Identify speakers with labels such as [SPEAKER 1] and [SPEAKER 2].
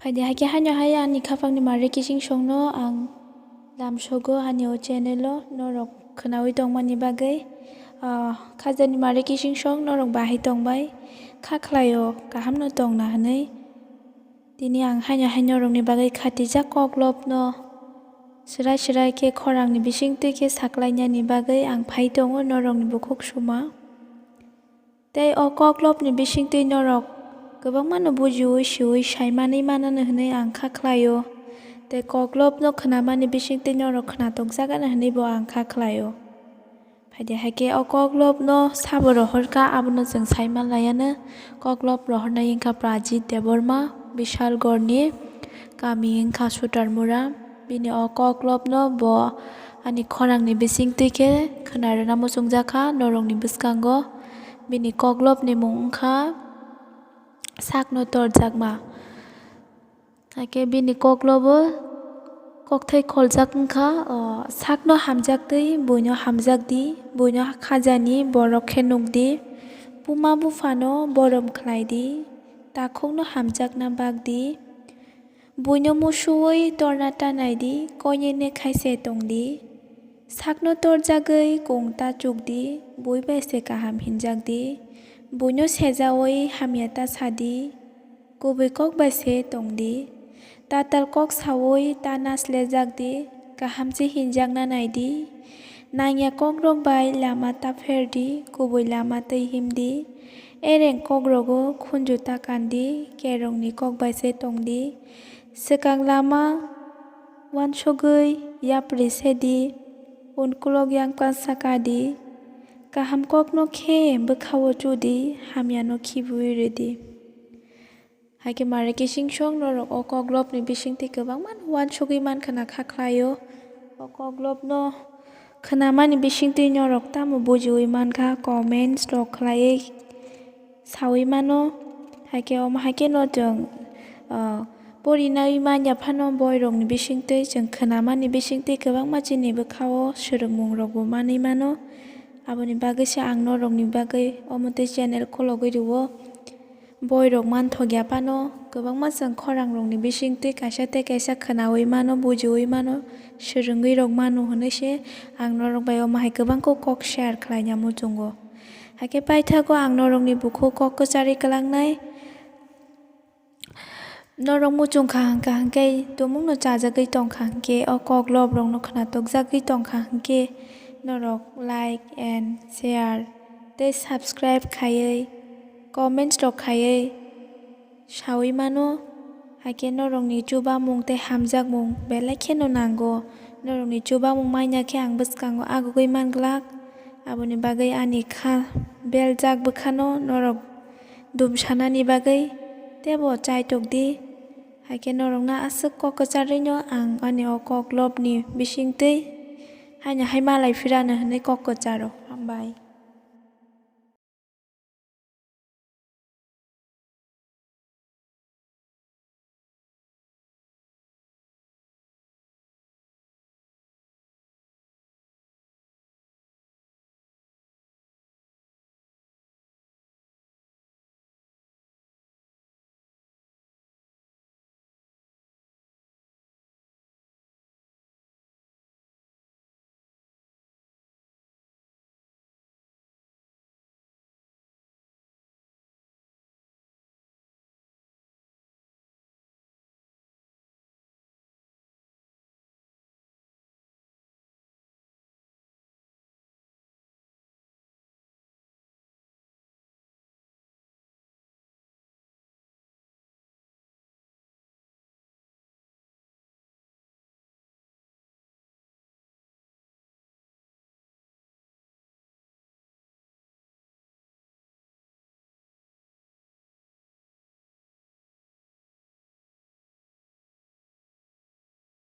[SPEAKER 1] Faide hake hanyo haya ani khafangni mare kising songno ang lamsogo hanyo channelo norok khwnawi tongmani bagui khajani mare kising song norok bahai tongbai khaklaio kahamno tongna hinui tini ang hanyo rokni bagui khatijak koklobno swrai ke khorangni bisingtwi ke saklainani bagui ang phai tongo norokni bukhuk suma tei o koklobni bisingtwi norok kwbangmano bujiwi siwi saimani manano hinui ang khaklaio tei koklobno khwnamani bisingtwi norok khwnatokjakgano hinui bo ang khaklaio. Faide haike o koklobno sabo rohorka abono jeng saimanlayano koklob rohornai wngkha Prajit deborma bishal gorni gami wngkha sutarmura bini o koklobno bo ani khorangni bisingtwi ke khwnarwna muchungjakha norokni bwskango bini koklobni mung wngkha SAKNO TORJAKMA haike bini koklobo kokthai kholjak wngkha SAKNO hamjaktwi buino hamjakdi buino khajani borok khe nukdi puma bufano borom khlaidi takhukno hamjakna bakdi buino musuwi torna tanaidi koinene khaise tongdi SAKNO torjagui kongta chukdi bui bai se kaham hinjakdi buino sejawi hamyata sadi kubui kok bai se tongdi tatal kok sawi ta naslejakdi kahamchi hinjakna naidi nangya kokrok bai lama ta pherdi kubui lama twi himdi ereng kokrogo khunju ta kandi kerongni kok bai se tongdi swkang lama wansukmung yapri sedi ukulog yang sakadi kaham kokno khe bwkhao chudi hamyano khibui redi haike mare kising song norok o koklobni bisingtwi kwbangmano wansukgui mankhana khaklaio o koklobno khwnamani bisingtwi norok tamo bujiwi mankha comments rok khlaiwi sawi mano haike omo haike no jeng porinai manya phano boyrokni bisingtwi jeng khwnamani bisingtwi kwbangma chini bwkhao swrwngmung rok bo manui mano aboni baguisa ang norokni bagui omotui channel khologui rwo boyrok manthokya phano kwbangma jeng khorangrokni bisingtwi kaisa tei kaisa khwnawi mano bujiwi mano swrwngui rok mano hinui se ang norok bai omo hai kwbangko kok share khlaina muchungo haike paithago ang norokni bukhuk kok kwchari kwlangnai norok muchungkha hangkha hingkhe tumungno chajagui tongkha hingkhe o koklob rokno khwnatokjagui tongkha hingkhe norok like and share tei subscribe khaiwi comments rok khaiwi sawi mano haike norokni chubamung tei hamjakmung belai kheno nango norokni chubamung maina khe ang bwskango agugui manglak aboni bagui ani beljak bwkhano norok dumsanani bagui tebo chaitokdi haike norokno aswk kok kwchari no ang ani o koklobni bisingtwi haino hai malai phirano hinui kok kwcharo hambai.